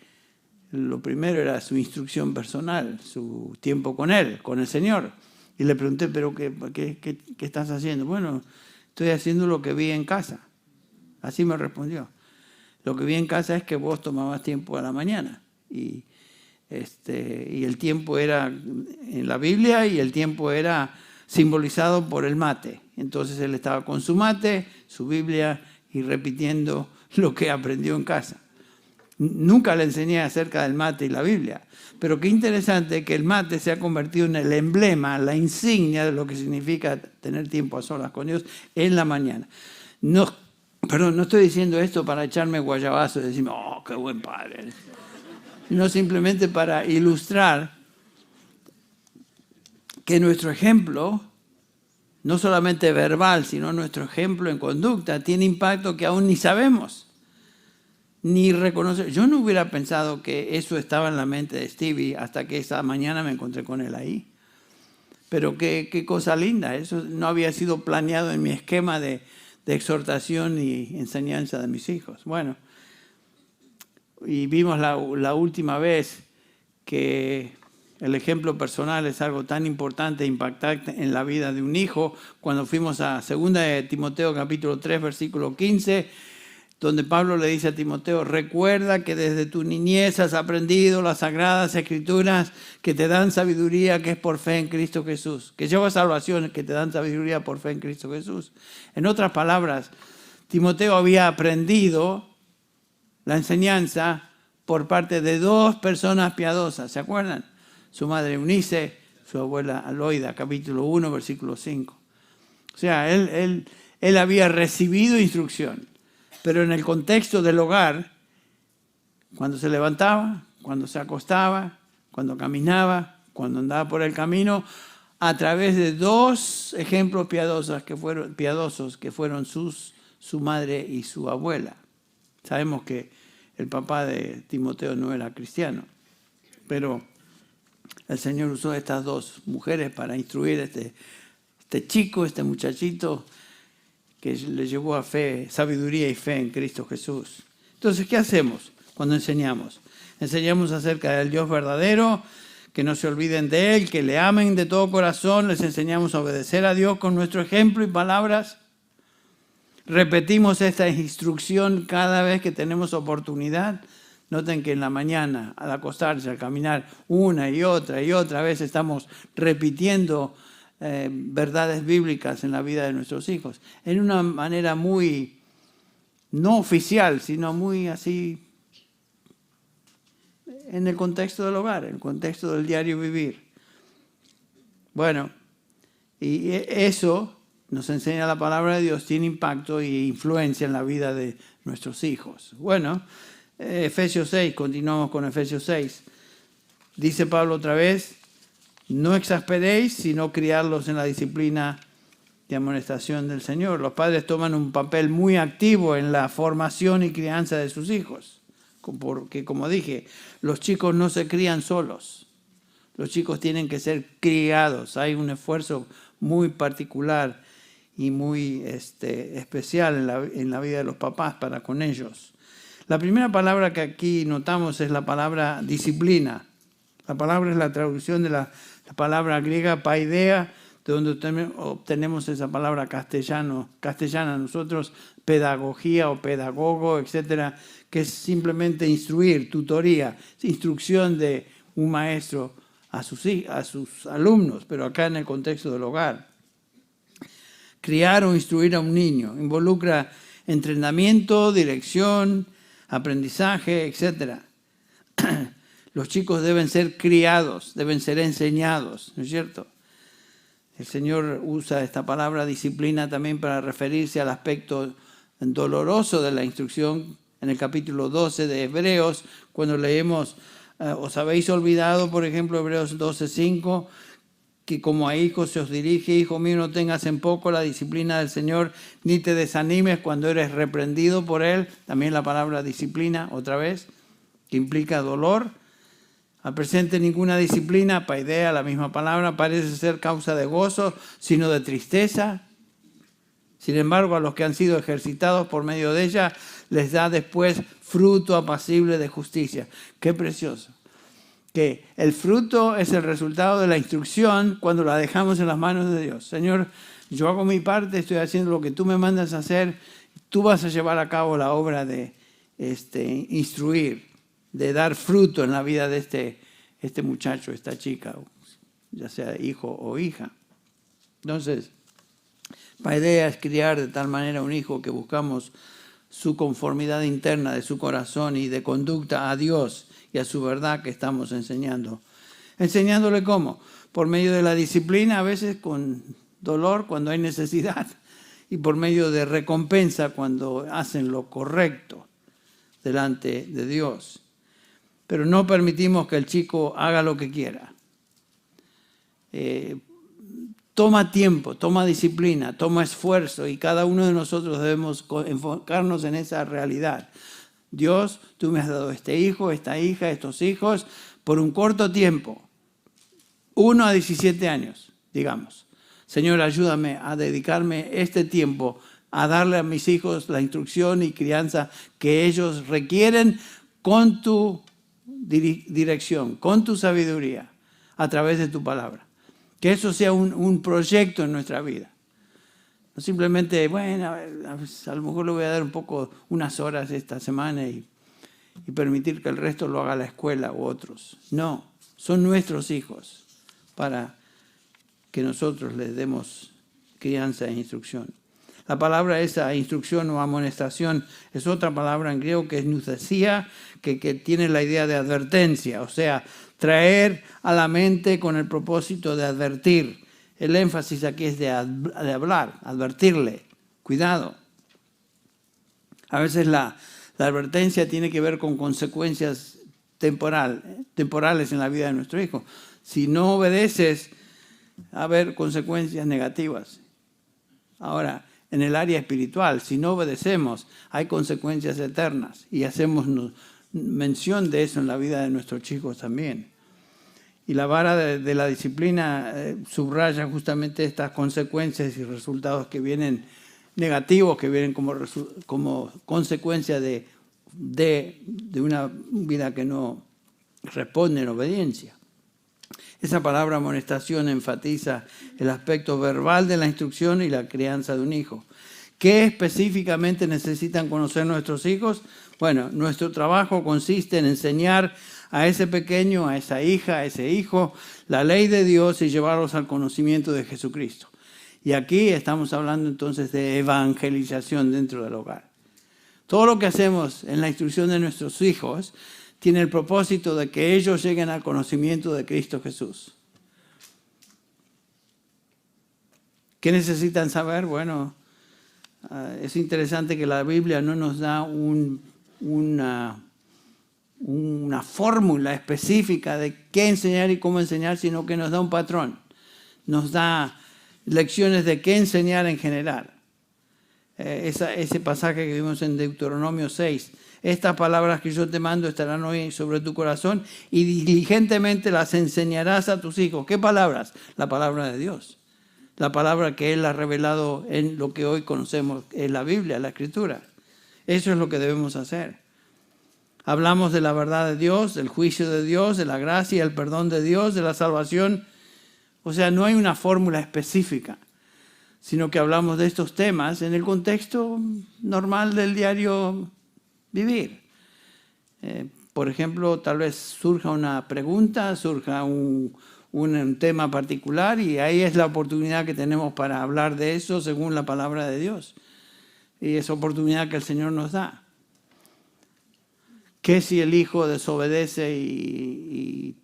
lo primero era su instrucción personal, su tiempo con Él, con el Señor. Y le pregunté, ¿pero qué estás haciendo? Bueno, estoy haciendo lo que vi en casa. Así me respondió. Lo que vi en casa es que vos tomabas tiempo a la mañana. Y el tiempo era en la Biblia y el tiempo era simbolizado por el mate. Entonces él estaba con su mate, su Biblia y repitiendo lo que aprendió en casa. Nunca le enseñé acerca del mate y la Biblia, pero qué interesante que el mate se ha convertido en el emblema, la insignia de lo que significa tener tiempo a solas con Dios en la mañana. No estoy diciendo esto para echarme guayabazo y decirme, oh, qué buen padre. No, simplemente para ilustrar que nuestro ejemplo, no solamente verbal, sino nuestro ejemplo en conducta, tiene impacto que aún ni sabemos. Ni reconocer. Yo no hubiera pensado que eso estaba en la mente de Stevie hasta que esa mañana me encontré con él ahí. Pero qué cosa linda. Eso no había sido planeado en mi esquema de exhortación y enseñanza de mis hijos. Bueno, y vimos la última vez que el ejemplo personal es algo tan importante e impactante en la vida de un hijo. Cuando fuimos a 2 de Timoteo capítulo 3, versículo 15, donde Pablo le dice a Timoteo, recuerda que desde tu niñez has aprendido las sagradas escrituras que te dan sabiduría, que es por fe en Cristo Jesús, que lleva salvación, que te dan sabiduría por fe en Cristo Jesús. En otras palabras, Timoteo había aprendido la enseñanza por parte de 2 personas piadosas, ¿se acuerdan? Su madre Eunice, su abuela Aloida, capítulo 1, versículo 5. O sea, él había recibido instrucción. Pero en el contexto del hogar, cuando se levantaba, cuando se acostaba, cuando caminaba, cuando andaba por el camino, a través de 2 ejemplos piadosos que fueron su madre y su abuela. Sabemos que el papá de Timoteo no era cristiano, pero el Señor usó a estas 2 mujeres para instruir a este chico, este muchachito, que le llevó a fe, sabiduría y fe en Cristo Jesús. Entonces, ¿qué hacemos cuando enseñamos? Enseñamos acerca del Dios verdadero, que no se olviden de Él, que le amen de todo corazón, les enseñamos a obedecer a Dios con nuestro ejemplo y palabras. Repetimos esta instrucción cada vez que tenemos oportunidad. Noten que en la mañana, al acostarse, al caminar, una y otra vez estamos repitiendo verdades bíblicas en la vida de nuestros hijos. En una manera muy, no oficial, sino muy así, en el contexto del hogar, en el contexto del diario vivir. Bueno, y eso nos enseña la palabra de Dios, tiene impacto e influencia en la vida de nuestros hijos. Bueno, Efesios 6, continuamos con Efesios 6. Dice Pablo otra vez, no exasperéis, sino criarlos en la disciplina de amonestación del Señor. Los padres toman un papel muy activo en la formación y crianza de sus hijos. Porque, como dije, los chicos no se crían solos. Los chicos tienen que ser criados. Hay un esfuerzo muy particular y muy especial en la vida de los papás para con ellos. La primera palabra que aquí notamos es la palabra disciplina. La palabra es la traducción de la palabra griega paideia, de donde obtenemos esa palabra castellana sus pedagogía o pedagogo, etcétera, que es simplemente instruir, tutoría, instrucción de un maestro a sus alumnos, pero acá en el contexto del hogar. Criar o instruir a un niño involucra entrenamiento, dirección, aprendizaje, etcétera. Los chicos deben ser criados, deben ser enseñados, ¿no es cierto? El Señor usa esta palabra disciplina también para referirse al aspecto doloroso de la instrucción en el capítulo 12 de Hebreos, cuando leemos, os habéis olvidado, por ejemplo, Hebreos 12:5, que como a hijos se os dirige, hijo mío, no tengas en poco la disciplina del Señor, ni te desanimes cuando eres reprendido por Él. También la palabra disciplina, otra vez, que implica dolor. Al presente ninguna disciplina, paideia, la misma palabra, parece ser causa de gozo, sino de tristeza. Sin embargo, a los que han sido ejercitados por medio de ella, les da después fruto apacible de justicia. ¡Qué precioso! Que el fruto es el resultado de la instrucción cuando la dejamos en las manos de Dios. Señor, yo hago mi parte, estoy haciendo lo que tú me mandas a hacer, tú vas a llevar a cabo la obra de instruir, de dar fruto en la vida de este muchacho, esta chica, ya sea hijo o hija. Entonces, la idea es criar de tal manera un hijo que buscamos su conformidad interna de su corazón y de conducta a Dios y a su verdad que estamos enseñando. ¿Enseñándole cómo? Por medio de la disciplina, a veces con dolor cuando hay necesidad, y por medio de recompensa cuando hacen lo correcto delante de Dios. Pero no permitimos que el chico haga lo que quiera. Toma tiempo, toma disciplina, toma esfuerzo, y cada uno de nosotros debemos enfocarnos en esa realidad. Dios, tú me has dado este hijo, esta hija, estos hijos, por un corto tiempo, 1 a 17 años, digamos. Señor, ayúdame a dedicarme este tiempo a darle a mis hijos la instrucción y crianza que ellos requieren con tu dirección, con tu sabiduría, a través de tu palabra. Que eso sea un proyecto en nuestra vida. No simplemente, bueno, a lo mejor le voy a dar unas horas esta semana y permitir que el resto lo haga la escuela u otros. No, son nuestros hijos para que nosotros les demos crianza e instrucción. La palabra esa, instrucción o amonestación, es otra palabra en griego que es nouthesia, que tiene la idea de advertencia, o sea, traer a la mente con el propósito de advertir. El énfasis aquí es de hablar, advertirle, cuidado. A veces la advertencia tiene que ver con consecuencias temporales en la vida de nuestro hijo. Si no obedeces, va a haber consecuencias negativas. Ahora, en el área espiritual, si no obedecemos, hay consecuencias eternas, y hacemos mención de eso en la vida de nuestros chicos también. Y la vara de la disciplina subraya justamente estas consecuencias y resultados que vienen negativos, que vienen como consecuencia de una vida que no responde en obediencia. Esa palabra amonestación enfatiza el aspecto verbal de la instrucción y la crianza de un hijo. ¿Qué específicamente necesitan conocer nuestros hijos? Bueno, nuestro trabajo consiste en enseñar a ese pequeño, a esa hija, a ese hijo, la ley de Dios y llevarlos al conocimiento de Jesucristo. Y aquí estamos hablando entonces de evangelización dentro del hogar. Todo lo que hacemos en la instrucción de nuestros hijos tiene el propósito de que ellos lleguen al conocimiento de Cristo Jesús. ¿Qué necesitan saber? Bueno, es interesante que la Biblia no nos da una fórmula específica de qué enseñar y cómo enseñar, sino que nos da un patrón. Nos da lecciones de qué enseñar en general. Ese pasaje que vimos en Deuteronomio 6. Estas palabras que yo te mando estarán hoy sobre tu corazón y diligentemente las enseñarás a tus hijos. ¿Qué palabras? La palabra de Dios. La palabra que Él ha revelado en lo que hoy conocemos en la Biblia, la Escritura. Eso es lo que debemos hacer. Hablamos de la verdad de Dios, del juicio de Dios, de la gracia y el perdón de Dios, de la salvación. O sea, no hay una fórmula específica, sino que hablamos de estos temas en el contexto normal del diario vivir. Por ejemplo, tal vez surja una pregunta, surja un tema particular y ahí es la oportunidad que tenemos para hablar de eso según la palabra de Dios. Y esa oportunidad que el Señor nos da. ¿Qué si el hijo desobedece y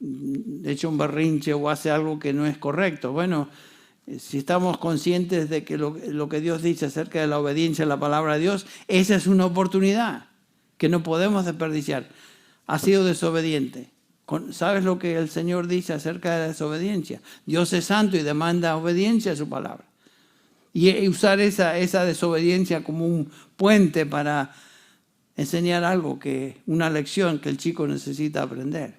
echa un berrinche o hace algo que no es correcto? Bueno, si estamos conscientes de que lo que Dios dice acerca de la obediencia a la palabra de Dios, esa es una oportunidad que no podemos desperdiciar. Ha sido desobediente. ¿Sabes lo que el Señor dice acerca de la desobediencia? Dios es santo y demanda obediencia a su palabra. Y usar esa desobediencia como un puente para enseñar algo, una lección que el chico necesita aprender.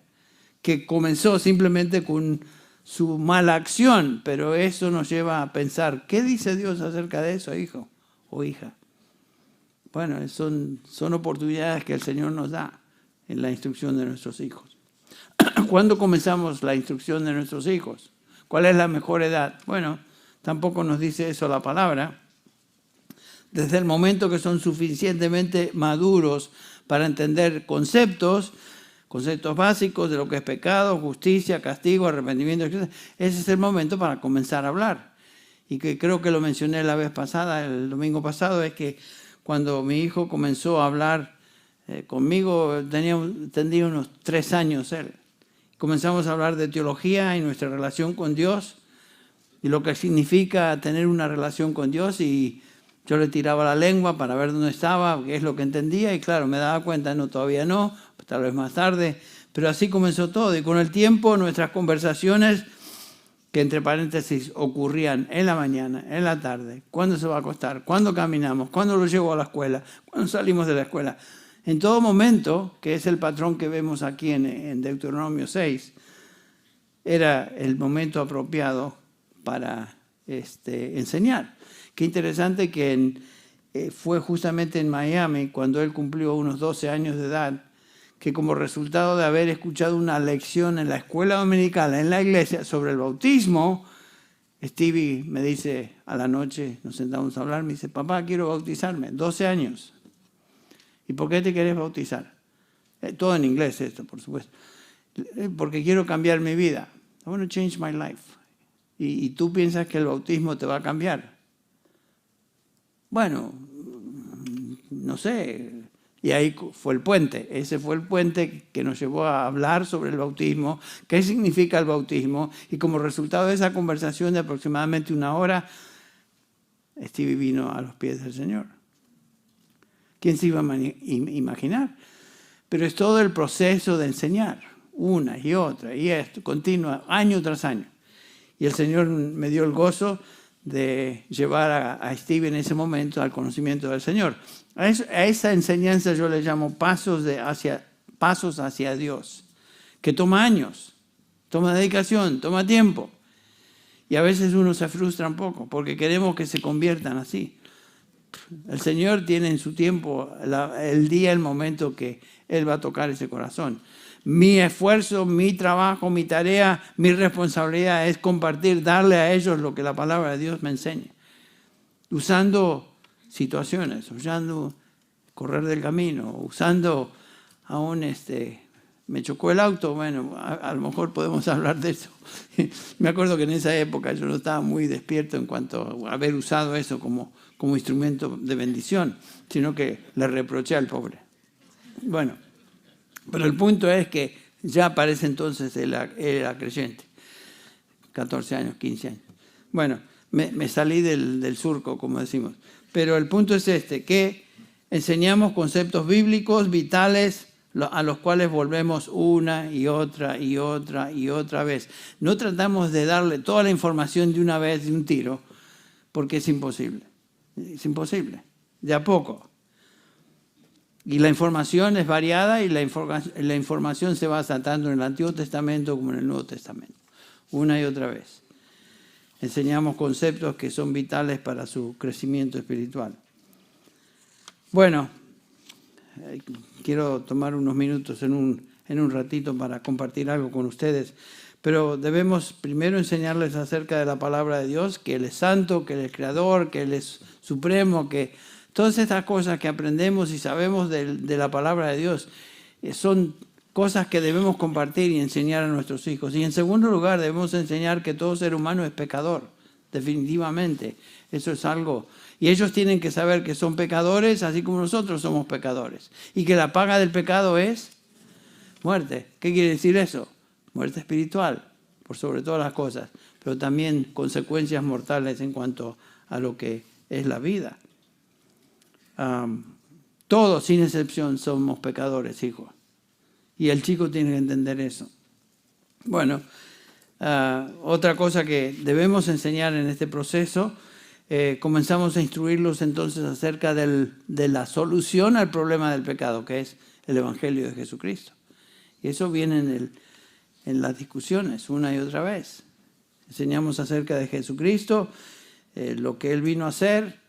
Que comenzó simplemente con su mala acción, pero eso nos lleva a pensar, ¿qué dice Dios acerca de eso, hijo o hija? Bueno, son oportunidades que el Señor nos da en la instrucción de nuestros hijos. ¿Cuándo comenzamos la instrucción de nuestros hijos? ¿Cuál es la mejor edad? Bueno, tampoco nos dice eso la palabra. Desde el momento que son suficientemente maduros para entender conceptos básicos de lo que es pecado, justicia, castigo, arrepentimiento, etc. Ese es el momento para comenzar a hablar. Y que creo que lo mencioné la vez pasada, el domingo pasado, es que cuando mi hijo comenzó a hablar conmigo, tendría unos 3 años él. Comenzamos a hablar de teología y nuestra relación con Dios y lo que significa tener una relación con Dios, y yo le tiraba la lengua para ver dónde estaba, qué es lo que entendía, y claro, me daba cuenta, no, todavía no, tal vez más tarde, pero así comenzó todo. Y con el tiempo nuestras conversaciones, que entre paréntesis ocurrían en la mañana, en la tarde, cuándo se va a acostar, cuándo caminamos, cuándo lo llevo a la escuela, cuándo salimos de la escuela, en todo momento, que es el patrón que vemos aquí en Deuteronomio 6, era el momento apropiado para enseñar. Qué interesante que fue justamente en Miami, cuando él cumplió unos 12 años de edad, que como resultado de haber escuchado una lección en la escuela dominical, en la iglesia, sobre el bautismo, Stevie me dice a la noche, nos sentamos a hablar, me dice, papá, quiero bautizarme, 12 años. ¿Y por qué te querés bautizar? Todo en inglés esto, por supuesto. Porque quiero cambiar mi vida. I want to change my life. ¿Y tú piensas que el bautismo te va a cambiar? Bueno, no sé. Y ahí fue el puente. Ese fue el puente que nos llevó a hablar sobre el bautismo, qué significa el bautismo. Y como resultado de esa conversación de aproximadamente 1 hora, Stevie vino a los pies del Señor. ¿Quién se iba a imaginar? Pero es todo el proceso de enseñar, una y otra, y esto, continua, año tras año. Y el Señor me dio el gozo de llevar a Steve en ese momento al conocimiento del Señor. A esa enseñanza yo le llamo pasos hacia Dios, que toma años, toma dedicación, toma tiempo. Y a veces uno se frustra un poco porque queremos que se conviertan así. El Señor tiene en su tiempo el día, el momento que Él va a tocar ese corazón. Mi esfuerzo, mi trabajo, mi tarea, mi responsabilidad es compartir, darle a ellos lo que la palabra de Dios me enseña. Usando situaciones, usando correr del camino, usando aún me chocó el auto, bueno, a lo mejor podemos hablar de eso. Me acuerdo que en esa época yo no estaba muy despierto en cuanto a haber usado eso como instrumento de bendición, sino que le reproché al pobre. Bueno, pero el punto es que ya parece entonces era creyente, 14 años, 15 años. Bueno, me salí del surco, como decimos. Pero el punto es que enseñamos conceptos bíblicos vitales a los cuales volvemos una y otra y otra y otra vez. No tratamos de darle toda la información de una vez, de un tiro, porque es imposible. Es imposible, de a poco. Y la información es variada y la información se basa tanto en el Antiguo Testamento como en el Nuevo Testamento. Una y otra vez. Enseñamos conceptos que son vitales para su crecimiento espiritual. Bueno, quiero tomar unos minutos en un ratito para compartir algo con ustedes, pero debemos primero enseñarles acerca de la palabra de Dios, que Él es santo, que Él es creador, que Él es supremo, que todas estas cosas que aprendemos y sabemos de la palabra de Dios son cosas que debemos compartir y enseñar a nuestros hijos. Y en segundo lugar, debemos enseñar que todo ser humano es pecador, definitivamente. Eso es algo. Y ellos tienen que saber que son pecadores, así como nosotros somos pecadores. Y que la paga del pecado es muerte. ¿Qué quiere decir eso? Muerte espiritual, por sobre todas las cosas. Pero también consecuencias mortales en cuanto a lo que es la vida. Todos, sin excepción, somos pecadores, hijos. Y el chico tiene que entender eso. Bueno, otra cosa que debemos enseñar en este proceso, comenzamos a instruirlos entonces acerca de la solución al problema del pecado, que es el Evangelio de Jesucristo. Y eso viene en las discusiones una y otra vez. Enseñamos acerca de Jesucristo, lo que Él vino a hacer.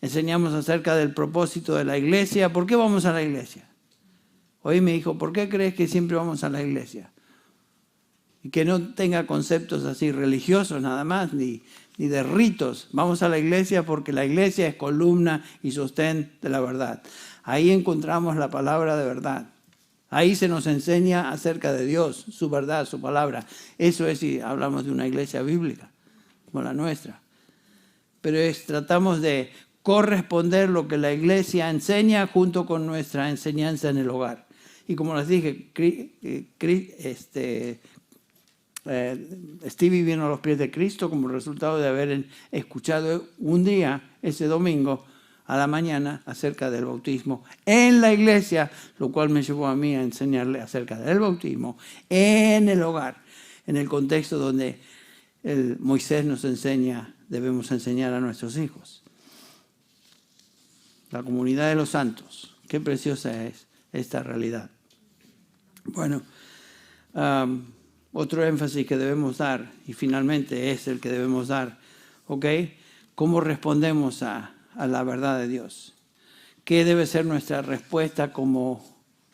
Enseñamos acerca del propósito de la iglesia. ¿Por qué vamos a la iglesia? Hoy me dijo, ¿por qué crees que siempre vamos a la iglesia? Y que no tenga conceptos así religiosos nada más, ni de ritos. Vamos a la iglesia porque la iglesia es columna y sostén de la verdad. Ahí encontramos la palabra de verdad. Ahí se nos enseña acerca de Dios, su verdad, su palabra. Eso es si hablamos de una iglesia bíblica, como la nuestra. Pero tratamos de corresponder lo que la iglesia enseña junto con nuestra enseñanza en el hogar. Y como les dije, Stevie vino a los pies de Cristo como resultado de haber escuchado un día, ese domingo, a la mañana, acerca del bautismo en la iglesia, lo cual me llevó a mí a enseñarle acerca del bautismo en el hogar, en el contexto donde Moisés nos enseña, debemos enseñar a nuestros hijos. La comunidad de los santos, qué preciosa es esta realidad. Bueno, otro énfasis que debemos dar, y finalmente es el que debemos dar, ¿ok? ¿Cómo respondemos a la verdad de Dios? ¿Qué debe ser nuestra respuesta como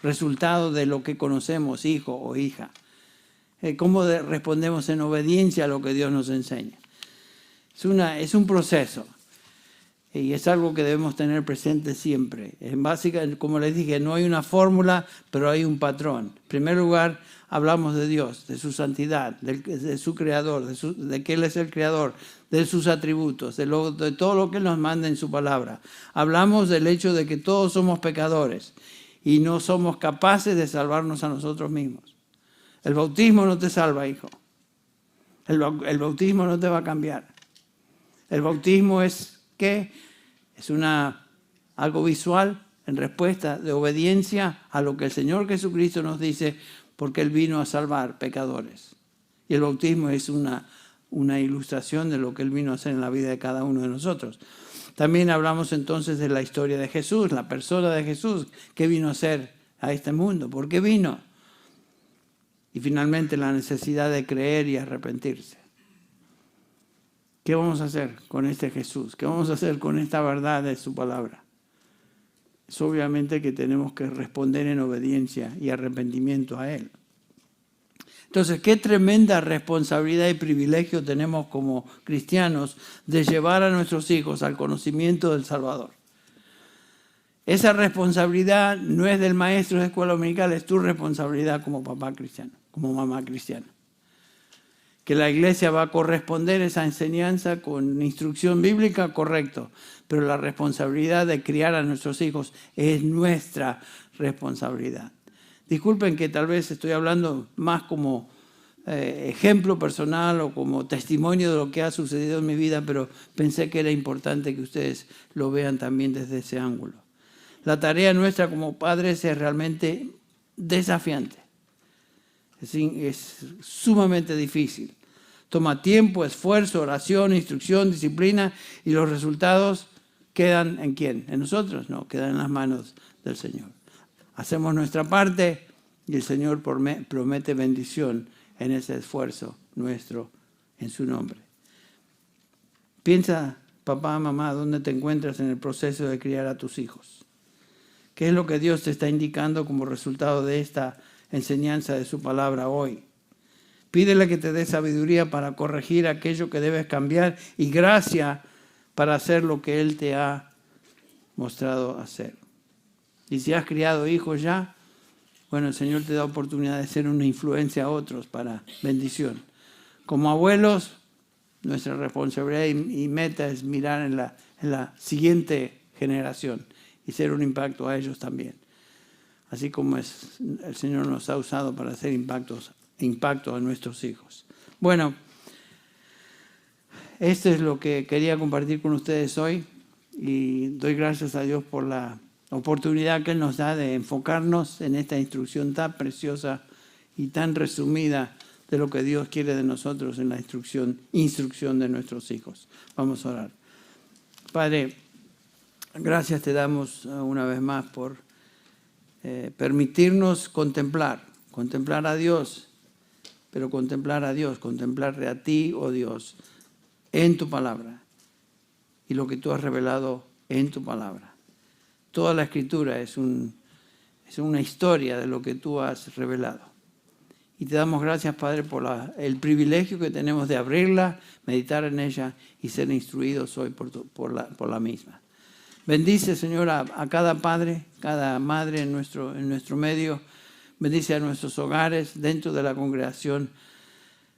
resultado de lo que conocemos, hijo o hija? ¿Cómo respondemos en obediencia a lo que Dios nos enseña? Es un proceso. Y es algo que debemos tener presente siempre. En básica, como les dije, no hay una fórmula, pero hay un patrón. En primer lugar, hablamos de Dios, de su santidad, de su creador, de que Él es el creador, de sus atributos, de todo lo que Él nos manda en su palabra. Hablamos del hecho de que todos somos pecadores y no somos capaces de salvarnos a nosotros mismos. El bautismo no te salva, hijo. El bautismo no te va a cambiar. El bautismo es ¿qué? Es algo visual en respuesta de obediencia a lo que el Señor Jesucristo nos dice, porque Él vino a salvar pecadores. Y el bautismo es una ilustración de lo que Él vino a hacer en la vida de cada uno de nosotros. También hablamos entonces de la historia de Jesús, la persona de Jesús, ¿qué vino a hacer a este mundo? ¿Por qué vino? Y finalmente la necesidad de creer y arrepentirse. ¿Qué vamos a hacer con este Jesús? ¿Qué vamos a hacer con esta verdad de su palabra? Es obviamente que tenemos que responder en obediencia y arrepentimiento a Él. Entonces, qué tremenda responsabilidad y privilegio tenemos como cristianos de llevar a nuestros hijos al conocimiento del Salvador. Esa responsabilidad no es del maestro de escuela dominical, es tu responsabilidad como papá cristiano, como mamá cristiana. Que la iglesia va a corresponder esa enseñanza con instrucción bíblica, correcto. Pero la responsabilidad de criar a nuestros hijos es nuestra responsabilidad. Disculpen que tal vez estoy hablando más como ejemplo personal o como testimonio de lo que ha sucedido en mi vida, pero pensé que era importante que ustedes lo vean también desde ese ángulo. La tarea nuestra como padres es realmente desafiante. Es sumamente difícil. Toma tiempo, esfuerzo, oración, instrucción, disciplina, y los resultados quedan ¿en quién? ¿En nosotros? No, quedan en las manos del Señor. Hacemos nuestra parte y el Señor promete bendición en ese esfuerzo nuestro en su nombre. Piensa, papá, mamá, ¿dónde te encuentras en el proceso de criar a tus hijos? ¿Qué es lo que Dios te está indicando como resultado de esta enseñanza de su palabra hoy? Pídele que te dé sabiduría para corregir aquello que debes cambiar y gracia para hacer lo que Él te ha mostrado hacer. Y si has criado hijos ya, bueno, el Señor te da oportunidad de ser una influencia a otros para bendición. Como abuelos, nuestra responsabilidad y meta es mirar en la siguiente generación y ser un impacto a ellos también. Así como el Señor nos ha usado para hacer impacto a nuestros hijos. Bueno, esto es lo que quería compartir con ustedes hoy y doy gracias a Dios por la oportunidad que Él nos da de enfocarnos en esta instrucción tan preciosa y tan resumida de lo que Dios quiere de nosotros en la instrucción de nuestros hijos. Vamos a orar. Padre, gracias te damos una vez más por permitirnos contemplar a Dios, pero contemplarte a ti, oh Dios, en tu palabra y lo que tú has revelado en tu palabra. Toda la Escritura es una historia de lo que tú has revelado. Y te damos gracias, Padre, por el privilegio que tenemos de abrirla, meditar en ella y ser instruidos hoy por la misma. Bendice, Señor, a cada padre, cada madre en nuestro medio. Bendice a nuestros hogares dentro de la congregación.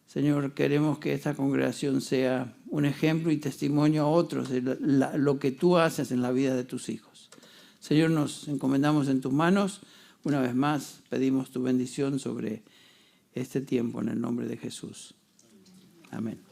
Señor, queremos que esta congregación sea un ejemplo y testimonio a otros de lo que tú haces en la vida de tus hijos. Señor, nos encomendamos en tus manos. Una vez más, pedimos tu bendición sobre este tiempo en el nombre de Jesús. Amén.